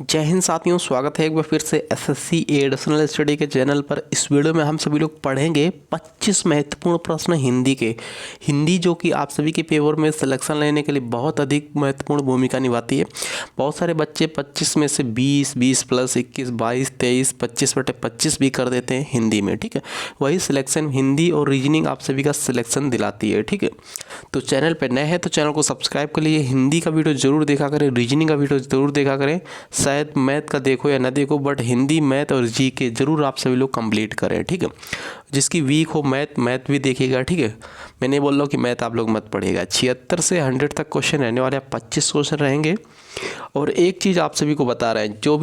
जय हिंद साथियों, स्वागत है एक बार फिर से एसएससी एडिशनल स्टडी के चैनल पर। इस वीडियो में हम सभी लोग पढ़ेंगे 25 महत्वपूर्ण प्रश्न हिंदी के। हिंदी जो कि आप सभी के पेपर में सिलेक्शन लेने के लिए बहुत अधिक महत्वपूर्ण भूमिका निभाती है। बहुत सारे बच्चे 25 में से 20, 20 प्लस 21, 22, 23, 25/25 भी कर देते हैं हिंदी में। ठीक है, वही सिलेक्शन हिंदी और रीजनिंग आप सभी का सिलेक्शन दिलाती है। ठीक है, तो चैनल पर नए हैं तो चैनल को सब्सक्राइब कर लीजिए। हिंदी का वीडियो जरूर देखा करें, रीजनिंग का वीडियो जरूर देखा करें। शायद मैथ का देखो या ना देखो, बट हिंदी, मैथ और जीके जरूर आप सभी लोग कंप्लीट करें। ठीक है, जिसकी वीक हो मैथ भी देखिएगा। ठीक है, मैं नहीं बोल रहा हूँ कि मैथ आप लोग मत पढ़िएगा। 76 से 100 तक क्वेश्चन रहने वाले हैं, 25 क्वेश्चन रहेंगे। और एक चीज़ आप सभी को बता रहे हैं, जो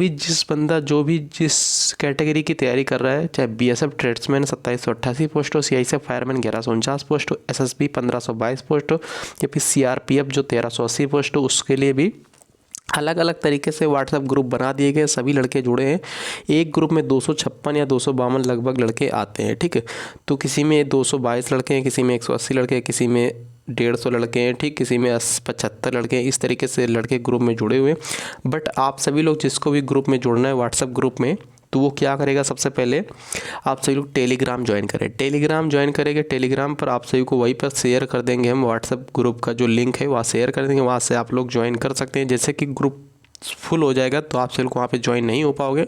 भी जिस कैटेगरी की तैयारी कर रहा है, चाहे बीएसएफ ट्रेड्समैन 2788 पोस्ट हो, सीआईएसएफ फायरमैन 1149 पोस्ट हो, एसएसबी 1522 पोस्ट हो, या फिर सीआरपीएफ जो 1380 पोस्ट हो, उसके लिए भी अलग अलग तरीके से व्हाट्सएप ग्रुप बना दिए गए। सभी लड़के जुड़े हैं। एक ग्रुप में 256 या 252 लगभग लड़के आते हैं। ठीक है, तो किसी में 222 लड़के हैं, किसी में 180 लड़के हैं, किसी में 150 लड़के हैं। ठीक, किसी में 75 लड़के हैं। इस तरीके से लड़के ग्रुप में जुड़े हुए हैं। बट आप सभी लोग जिसको भी ग्रुप में जुड़ना है व्हाट्सएप ग्रुप में, तो वो क्या करेगा, सबसे पहले आप सभी लोग टेलीग्राम ज्वाइन करें। टेलीग्राम ज्वाइन करेंगे, टेलीग्राम पर आप सभी को वहीं पर शेयर कर देंगे हम। व्हाट्सएप ग्रुप का जो लिंक है वहाँ शेयर कर देंगे, वहाँ से आप लोग ज्वाइन कर सकते हैं। जैसे कि ग्रुप फुल हो जाएगा तो आप सभी लोग वहाँ पे ज्वाइन नहीं हो पाओगे,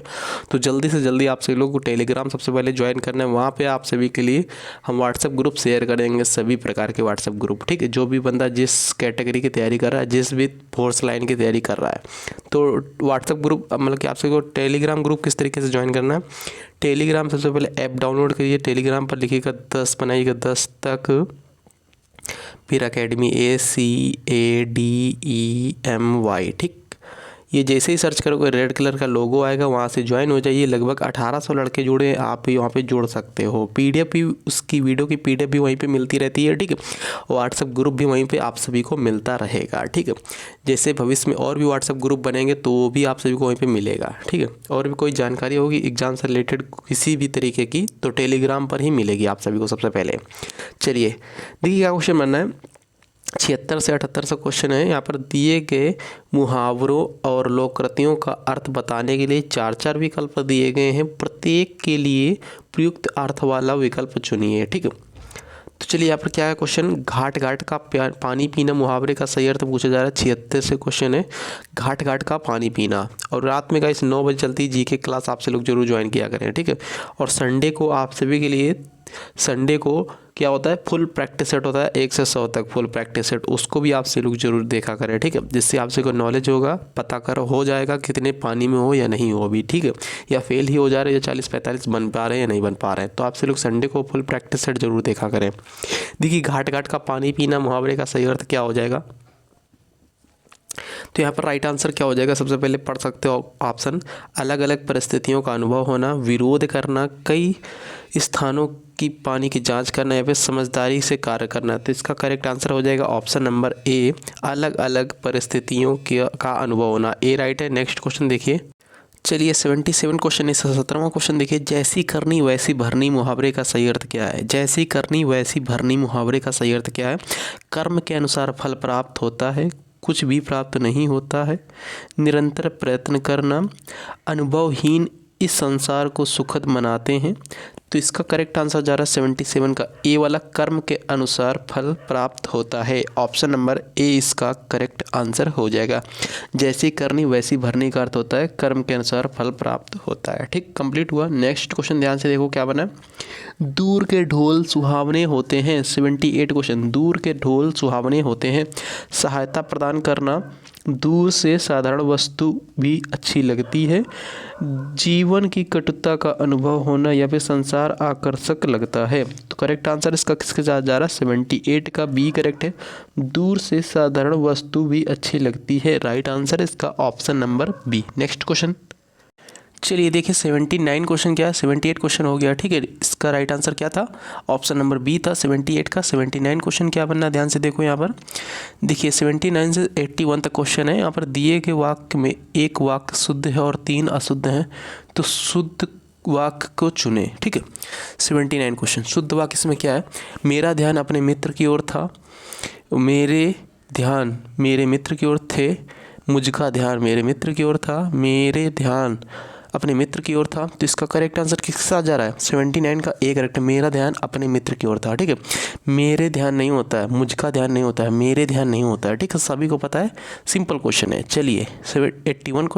तो जल्दी से जल्दी आप सभी लोग को टेलीग्राम सबसे पहले ज्वाइन करना है। वहाँ पे आप सभी के लिए हम व्हाट्सएप ग्रुप शेयर करेंगे, सभी प्रकार के व्हाट्सएप ग्रुप। ठीक है, जो भी बंदा जिस कैटेगरी की तैयारी कर रहा है, जिस भी फोर्स लाइन की तैयारी कर रहा है, तो व्हाट्सएप ग्रुप मतलब कि आप सभी को टेलीग्राम ग्रुप किस तरीके से ज्वाइन करना है। टेलीग्राम सबसे पहले ऐप डाउनलोड करिए। टेलीग्राम पर लिखिएगा 10 बनाइएगा 10 तक, फिर अकेडमी ACADEMY। ठीक, ये जैसे ही सर्च करोगे रेड कलर का लोगो आएगा, वहाँ से ज्वाइन हो जाइए। लगभग 1800 लड़के जुड़े हैं, आप भी वहाँ पे जुड़ सकते हो। पीडीएफ भी, उसकी वीडियो की पीडीएफ भी वहीं पे मिलती रहती है। ठीक है, व्हाट्सएप ग्रुप भी वहीं पे आप सभी को मिलता रहेगा। ठीक है, जैसे भविष्य में और भी व्हाट्सएप ग्रुप बनेंगे तो वो भी आप सभी को वहीं पर मिलेगा। ठीक है, और भी कोई जानकारी होगी एग्जाम से रिलेटेड किसी भी तरीके की, तो टेलीग्राम पर ही मिलेगी आप सभी को सबसे पहले। चलिए देखिए क्या क्वेश्चन बनना है। 76 से 78 से क्वेश्चन है। यहाँ पर दिए गए मुहावरों और लोककृतियों का अर्थ बताने के लिए 4 विकल्प दिए गए हैं। प्रत्येक के लिए प्रयुक्त अर्थ वाला विकल्प चुनिए। ठीक है, तो चलिए यहाँ पर क्या है क्वेश्चन, घाट घाट का पानी पीना मुहावरे का सही अर्थ पूछा जा रहा है। 76 से क्वेश्चन है, घाट घाट का पानी पीना। और रात में गाइस 9 बजे चलती जीके क्लास आप से लोग जरूर ज्वाइन किया करें। ठीक है, और संडे को आप सभी के लिए, संडे को क्या होता है, फुल प्रैक्टिस सेट होता है 1 से 100 तक फुल प्रैक्टिस सेट, उसको भी आप से लोग जरूर देखा करें। ठीक है, जिससे आपसे को नॉलेज होगा, पता कर हो जाएगा कितने पानी में हो या नहीं हो भी। ठीक है, या फेल ही हो जा रहे हैं, या 40-45 बन पा रहे हैं या नहीं बन पा रहे हैं, तो आपसे लोग संडे को फुल प्रैक्टिस सेट जरूर देखा करें। देखिए घाट घाट का पानी पीना मुहावरे का सही अर्थ क्या हो जाएगा, तो यहाँ पर राइट आंसर क्या हो जाएगा। सबसे पहले पढ़ सकते हो ऑप्शन, अलग अलग परिस्थितियों का अनुभव होना, विरोध करना, कई स्थानों की पानी की जांच करना, या फिर समझदारी से कार्य करना। तो इसका करेक्ट आंसर हो जाएगा ऑप्शन नंबर ए, अलग अलग परिस्थितियों का अनुभव होना। ए राइट है। नेक्स्ट क्वेश्चन देखिए। चलिए 77 क्वेश्चन है। 17वां क्वेश्चन देखिए, जैसी करनी वैसी भरनी मुहावरे का सही अर्थ क्या है। जैसी करनी वैसी भरनी मुहावरे का सही अर्थ क्या है। कर्म के अनुसार फल प्राप्त होता है, कुछ भी प्राप्त नहीं होता है, निरंतर प्रयत्न करना, अनुभवहीन इस संसार को सुखद मनाते हैं। तो इसका करेक्ट आंसर जा रहा है 77 का ए वाला, कर्म के अनुसार फल प्राप्त होता है। ऑप्शन नंबर ए इसका करेक्ट आंसर हो जाएगा। जैसी करनी वैसी भरनी का अर्थ होता है कर्म के अनुसार फल प्राप्त होता है। ठीक, कंप्लीट हुआ। नेक्स्ट क्वेश्चन ध्यान से देखो क्या बना। दूर के ढोल सुहावने होते हैं। 78 क्वेश्चन, दूर के ढोल सुहावने होते हैं, सहायता प्रदान करना, दूर से साधारण वस्तु भी अच्छी लगती है, जीवन की कटुता का अनुभव होना, या फिर संसार आकर्षक लगता है। तो करेक्ट आंसर इसका किसके साथ जा रहा है, 78 का बी करेक्ट है। दूर से साधारण वस्तु भी अच्छी लगती है, राइट आंसर इसका option number B. Next question चलिए देखिए 79 क्वेश्चन क्या है, 78 क्वेश्चन हो गया। ठीक है, इसका राइट आंसर क्या था, ऑप्शन नंबर बी था 78 का। 79 क्वेश्चन क्या बनना, ध्यान से देखो यहाँ पर। देखिए 79 से 81 तक क्वेश्चन है। यहाँ पर दिए गए वाक्य में एक वाक्य शुद्ध है और 3 अशुद्ध हैं, तो शुद्ध वाक्य को चुने। ठीक है, 79 क्वेश्चन शुद्ध वाक्य इसमें क्या है, मेरा ध्यान अपने मित्र की ओर था, मेरे ध्यान मेरे मित्र की ओर थे, मुझका ध्यान मेरे मित्र की ओर था, मेरे ध्यान अपने मित्र की ओर था। तो इसका करेक्ट आंसर किसके साथ जा रहा है? 79 का ए करेक्ट है, मेरा ध्यान अपने मित्र की ओर था। ठीक है, मेरे ध्यान नहीं होता है, मुझका ध्यान नहीं होता है, मेरे ध्यान नहीं होता है। ठीक है, सभी को पता है, सिंपल क्वेश्चन है। चलिए 80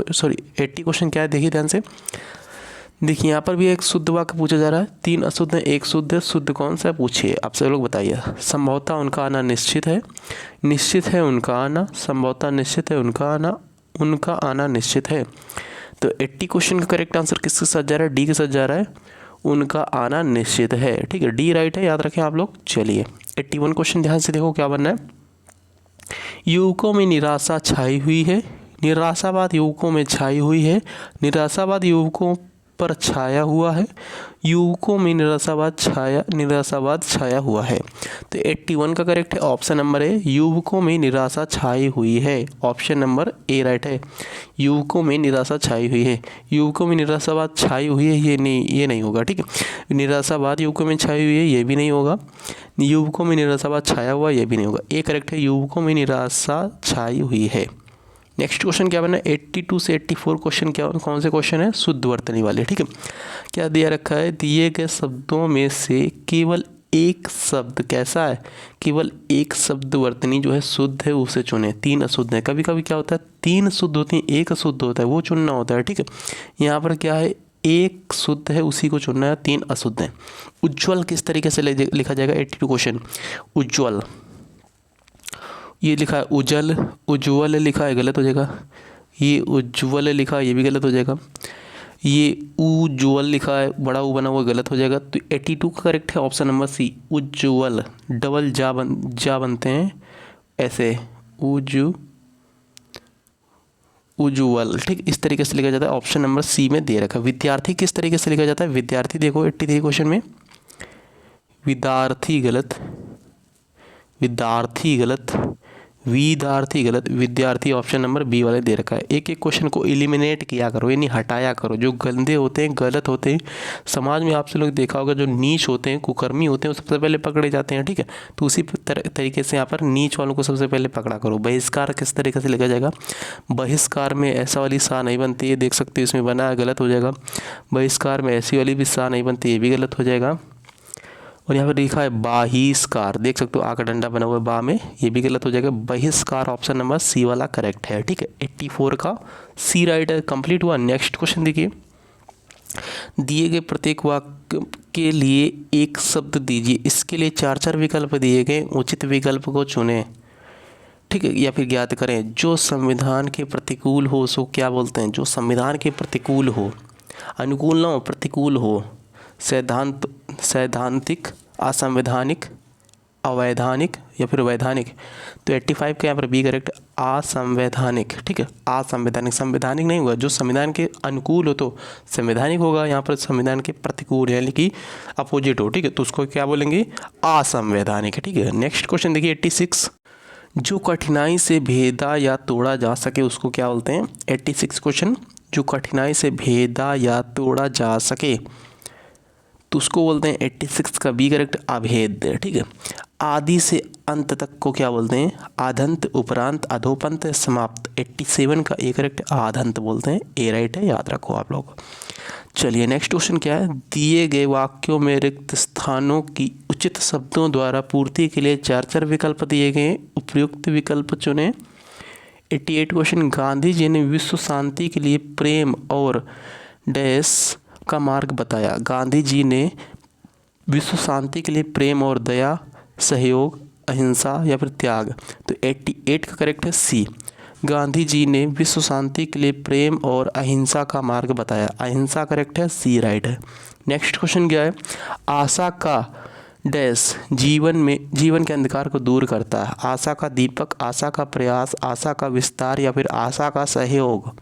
क्वेश्चन क्या है देखिए ध्यान से। देखिए यहाँ पर भी एक शुद्ध वाक्य पूछा जा रहा है, 3 अशुद्ध है, एक शुद्ध है, शुद्ध कौन सा है पूछिए। आप सब लोग बताइए। संभवतः उनका आना निश्चित है, निश्चित है उनका आना, संभवतः निश्चित है उनका आना, उनका आना निश्चित है। तो 80 क्वेश्चन का करेक्ट आंसर किसके साथ जा रहा है? डी के साथ जा रहा है, उनका आना निश्चित है। ठीक है, डी राइट है, याद रखें आप लोग। चलिए 81 क्वेश्चन ध्यान से देखो क्या बनना है। युवकों में निराशा छाई हुई है, निराशावाद युवकों में छाई हुई है, निराशावाद युवकों पर छाया हुआ है, युवकों में निराशावाद छाया हुआ है। तो 81 का करेक्ट है ऑप्शन नंबर है, युवकों में निराशा छाई हुई है। ऑप्शन नंबर ए राइट है, युवकों में निराशा छाई हुई है। युवकों में निराशावाद छाई हुई है, ये नहीं होगा। ठीक है, निराशावाद युवकों में छाई हुई है, ये भी नहीं होगा। युवकों में निराशावाद छाया हुआ, ये भी नहीं होगा। ए करेक्ट है, युवकों में निराशा छाई हुई है। नेक्स्ट क्वेश्चन क्या बना? 82 से 84 क्वेश्चन क्या, कौन से क्वेश्चन है? शुद्ध वर्तनी वाले। ठीक है, क्या दिया रखा है? दिए गए शब्दों में से केवल एक शब्द कैसा है? केवल एक शब्द वर्तनी जो है शुद्ध है उसे चुने। 3 अशुद्ध है, कभी कभी क्या होता है 3 शुद्ध होती हैं, एक अशुद्ध होता है, वो चुनना होता है। ठीक है, यहाँ पर क्या है, एक शुद्ध है उसी को चुनना है, 3 अशुद्ध हैं। उज्ज्वल किस तरीके से लिखा जाएगा? 82 क्वेश्चन। उज्ज्वल, ये लिखा है उज्जवल, उज्ज्वल लिखा है, गलत हो जाएगा। ये उज्ज्वल लिखा है, ये भी गलत हो जाएगा। ये उज्ज्वल लिखा है, बड़ा ऊ बना हुआ, गलत हो जाएगा। तो 82 का करेक्ट है ऑप्शन नंबर सी, उज्ज्वल। डबल जा बनते हैं ऐसे, उज्ज्वल। ठीक, इस तरीके से लिखा जाता है, ऑप्शन नंबर सी में दे रखा है। विद्यार्थी किस तरीके से लिखा जाता है? विद्यार्थी देखो 83 क्वेश्चन में, विद्यार्थी गलत, विद्यार्थी गलत, विद्यार्थी गलत, विद्यार्थी ऑप्शन नंबर बी वाले दे रखा है। एक एक क्वेश्चन को एलिमिनेट किया करो, यानी हटाया करो। जो गंदे होते हैं, गलत होते हैं, समाज में आपसे लोग देखा होगा, जो नीच होते हैं, कुकर्मी होते हैं, वो सबसे पहले पकड़े जाते हैं। ठीक है, तो उसी तरीके से यहाँ पर नीच वालों को सबसे पहले पकड़ा करो। बहिष्कार किस तरीके से लिखा जाएगा? बहिष्कार में ऐसा वाली सा नहीं बनती है, देख सकते हो इसमें बना है, गलत हो जाएगा। बहिष्कार में ऐसी वाली भी सा नहीं बनती, ये भी गलत हो जाएगा। और यहाँ पर लिखा है बहिष्कार, देख सकते हो आ का डंडा बना हुआ है बा में, ये भी गलत हो जाएगा। बहिष्कार ऑप्शन नंबर सी वाला करेक्ट है। ठीक है, 84 का सी राइट है, कंप्लीट हुआ। नेक्स्ट क्वेश्चन देखिए, दिए गए प्रत्येक वाक्य के लिए एक शब्द दीजिए। इसके लिए 4 विकल्प दिए गए, उचित विकल्प को चुनें। ठीक है, या फिर ज्ञात करें। जो संविधान के प्रतिकूल हो उसको क्या बोलते हैं? जो संविधान के प्रतिकूल हो, अनुकूल ना हो, प्रतिकूल हो। सैद्धांतिक, असंवैधानिक, अवैधानिक या फिर वैधानिक। तो 85 का यहाँ पर बी करेक्ट, असंवैधानिक। ठीक है, असंवैधानिक, संवैधानिक नहीं होगा। जो संविधान के अनुकूल हो तो संवैधानिक होगा, यहाँ पर संविधान के प्रतिकूल यानी कि अपोजिट हो। ठीक है, तो उसको क्या बोलेंगे? असंवैधानिक। ठीक है, नेक्स्ट क्वेश्चन देखिए 86, जो कठिनाई से भेदा या तोड़ा जा सके उसको क्या बोलते हैं? 86 क्वेश्चन, जो कठिनाई से भेदा या तोड़ा जा सके तो उसको बोलते हैं 86 का बी करेक्ट, अभेद। ठीक है, आदि से अंत तक को क्या बोलते हैं? आदंत, उपरांत, अधोपंत, समाप्त। 87 का ए करेक्ट, आदंत बोलते हैं, ए राइट है, याद रखो आप लोग। चलिए नेक्स्ट क्वेश्चन क्या है? दिए गए वाक्यों में रिक्त स्थानों की उचित शब्दों द्वारा पूर्ति के लिए 4 विकल्प दिए गए, उपयुक्त विकल्प चुनें। 88 क्वेश्चन, गांधी जी ने विश्व शांति के लिए प्रेम और डैश का मार्ग बताया। गांधी जी ने विश्व शांति के लिए प्रेम और दया, सहयोग, अहिंसा या फिर त्याग। तो 88 का करेक्ट है सी, गांधी जी ने विश्व शांति के लिए प्रेम और अहिंसा का मार्ग बताया। अहिंसा करेक्ट है, सी राइट है। नेक्स्ट क्वेश्चन क्या है? आशा का डैश जीवन के अंधकार को दूर करता है। आशा का दीपक, आशा का प्रयास, आशा का विस्तार या फिर आशा का सहयोग।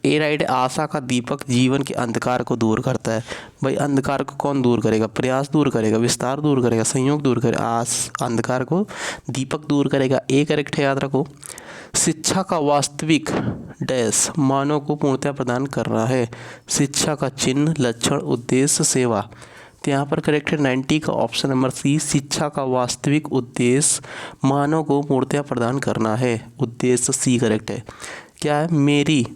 ए राइट, आशा का दीपक जीवन के अंधकार को दूर करता है। भाई अंधकार को कौन दूर करेगा? प्रयास दूर करेगा, विस्तार दूर करेगा, संयोग दूर करेगा, अंधकार को दीपक दूर करेगा। ए करेक्ट है, याद रखो। शिक्षा का वास्तविक डैश मानव को पूर्णता प्रदान कर रहा है। शिक्षा का चिन्ह, लक्षण, उद्देश्य, सेवा। तो यहाँ पर करेक्ट है 90 का ऑप्शन नंबर सी, शिक्षा का वास्तविक उद्देश्य मानव को मूर्तियाँ प्रदान करना है। उद्देश्य सी करेक्ट है। क्या है, मेरी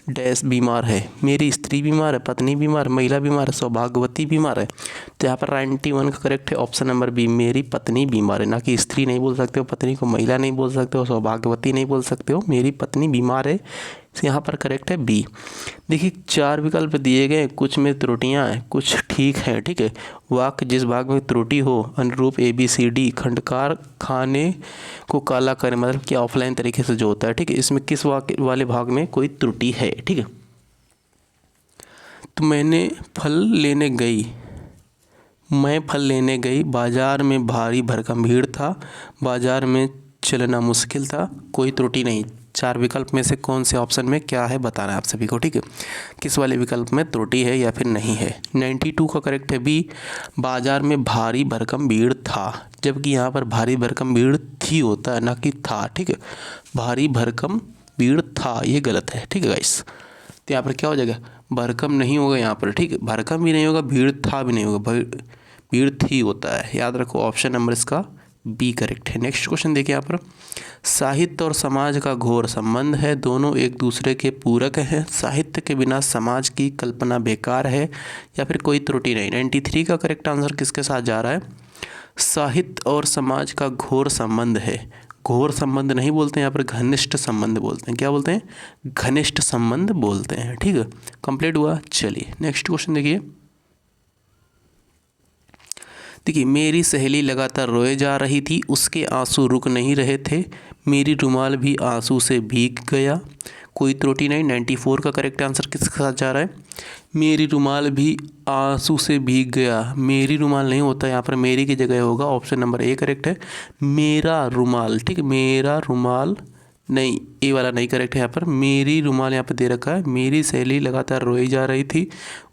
डैश बीमार है, मेरी स्त्री बीमार है, पत्नी बीमार, महिला बीमार है, सौभाग्यवती बीमार है। तो यहाँ पर 91 का करेक्ट है ऑप्शन नंबर बी, मेरी पत्नी बीमार है। ना कि स्त्री नहीं बोल सकते हो, पत्नी को महिला नहीं बोल सकते हो, सौभाग्यवती नहीं बोल सकते हो, मेरी पत्नी बीमार है। तो यहाँ पर करेक्ट है बी। देखिए 4 विकल्प दिए गए, कुछ में त्रुटियाँ हैं, कुछ ठीक है। ठीक है, वाक्य जिस भाग में त्रुटि हो अनुरूप ABCD खंडकार खाने को काला करे, मतलब कि ऑफलाइन तरीके से जो होता है। ठीक है, इसमें किस वाक्य वाले भाग में कोई त्रुटि है। ठीक है, तो मैं फल लेने गई, बाजार में भारी भरकम भीड़ था, बाजार में चलना मुश्किल था, कोई त्रुटि नहीं। 4 विकल्प में से कौन से ऑप्शन में क्या है बताना है आप सभी को। ठीक है, किस वाले विकल्प में त्रुटि है या फिर नहीं है। 92 का करेक्ट है बी, बाजार में भारी भरकम भीड़ था, जबकि यहाँ पर भारी भरकम भीड़ थी होता है, ना कि था। ठीक है, भारी भरकम भीड़ था, ये गलत है। ठीक है गाइस, तो यहाँ पर क्या हो जाएगा, भरकम नहीं होगा यहाँ पर। ठीक है, भरकम भी नहीं होगा, भीड़ था भी नहीं होगा, भीड़ थी होता है। याद रखो, ऑप्शन नंबर इसका बी करेक्ट है। नेक्स्ट क्वेश्चन देखिए यहाँ पर, साहित्य और समाज का घोर संबंध है, दोनों एक दूसरे के पूरक हैं, साहित्य के बिना समाज की कल्पना बेकार है, या फिर कोई त्रुटि नहीं। 93 का करेक्ट आंसर किसके साथ जा रहा है, साहित्य और समाज का घोर संबंध है। घोर संबंध नहीं बोलते हैं यहाँ पर, घनिष्ठ संबंध बोलते हैं। क्या बोलते हैं, घनिष्ठ संबंध बोलते हैं। ठीक है, कंप्लीट हुआ। चलिए नेक्स्ट क्वेश्चन देखिए, मेरी सहेली लगातार रोए जा रही थी, उसके आंसू रुक नहीं रहे थे, मेरी रुमाल भी आंसू से भीग गया, कोई त्रुटि नहीं। 94 का करेक्ट आंसर किसके साथ जा रहा है, मेरी रुमाल भी आंसू से भीग गया। मेरी रुमाल नहीं होता यहाँ पर, मेरी की जगह होगा, ऑप्शन नंबर ए करेक्ट है, मेरा रुमाल। ठीक है, मेरा रुमाल नहीं, ए वाला नहीं करेक्ट है यहाँ पर। मेरी रुमाल यहाँ पर दे रखा है, मेरी सहेली लगातार रोई जा रही थी,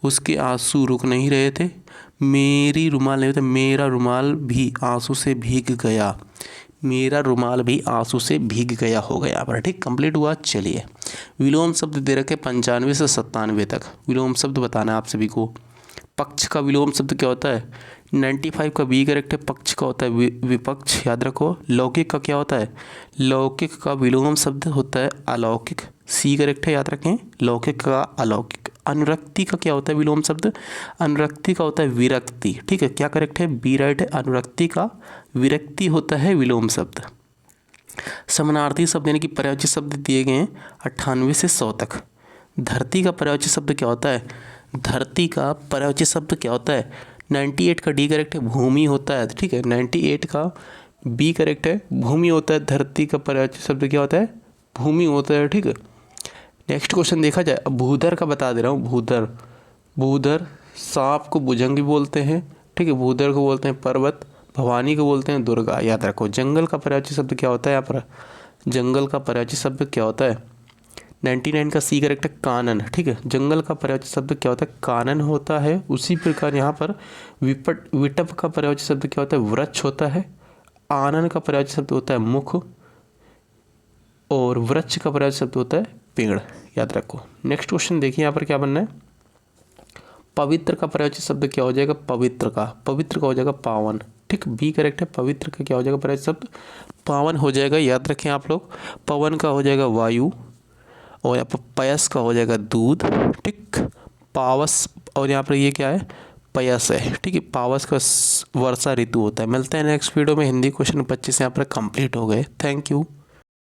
उसके आंसू रुक नहीं रहे थे, मेरी रुमाल नहीं होता, मेरा रुमाल भी आंसू से भीग गया, मेरा रुमाल भी आंसू से भीग गया हो गया पर। ठीक, कंप्लीट हुआ। चलिए, विलोम शब्द दे रखे 95 से 97 तक, विलोम शब्द बताना है आप सभी को। पक्ष का विलोम शब्द क्या होता है, 95 का बी करेक्ट है, पक्ष का होता है विपक्ष, याद रखो। लौकिक का क्या होता है, लौकिक का विलोम शब्द होता है अलौकिक, सी करेक्ट है, याद रखें, लौकिक का अलौकिक। अनुरक्ति का क्या होता है विलोम शब्द, अनुरक्ति का होता है विरक्ति। ठीक है, क्या करेक्ट है, बी राइट है, अनुरक्ति का विरक्ति होता है विलोम शब्द। समानार्थी शब्द यानी कि पर्यायवाची शब्द दिए गए हैं 98 से 100 तक। धरती का पर्यायवाची शब्द क्या होता है, धरती का पर्यायवाची शब्द क्या होता है, 98 का डी करेक्ट है, भूमि होता है। ठीक है, 98 का बी करेक्ट है, भूमि होता है। धरती का पर्यायवाची शब्द क्या होता है, भूमि होता है। ठीक है, नेक्स्ट क्वेश्चन देखा जाए, अब भूधर का बता दे रहा हूँ। भूधर, भूधर सांप को भुजंग भी बोलते हैं। ठीक है, भूधर को बोलते हैं पर्वत, भवानी को बोलते हैं दुर्गा। याद रखो, जंगल का पर्यायवाची शब्द क्या होता है यहाँ पर, जंगल का पर्यायवाची शब्द क्या होता है, 99 का सी करेक्ट है, कानन। ठीक है, जंगल का पर्यायवाची शब्द क्या होता है, कानन होता है। उसी प्रकार यहाँ पर विटप का पर्यायवाची शब्द क्या होता है, वृक्ष होता है। आनन का पर्यायवाची शब्द होता है मुख, और वृक्ष का पर्यायवाची शब्द होता है पेड़। याद रखो। नेक्स्ट क्वेश्चन देखिए यहाँ पर क्या बनना है, पवित्र का पर्यायवाची शब्द क्या हो जाएगा, पवित्र का हो जाएगा पावन। ठीक, बी करेक्ट है, पवित्र का क्या हो जाएगा पर्यायवाची शब्द, पावन हो जाएगा। याद रखें आप लोग, पवन का हो जाएगा वायु, और यहाँ पर पयस का हो जाएगा दूध। ठीक, पावस, और यहाँ पर ये क्या है, पयस है। ठीक है, पावस का वर्षा ऋतु होता है। मिलते हैं नेक्स्ट वीडियो में। हिंदी क्वेश्चन 25 यहाँ पर कंप्लीट हो गए। Thank you.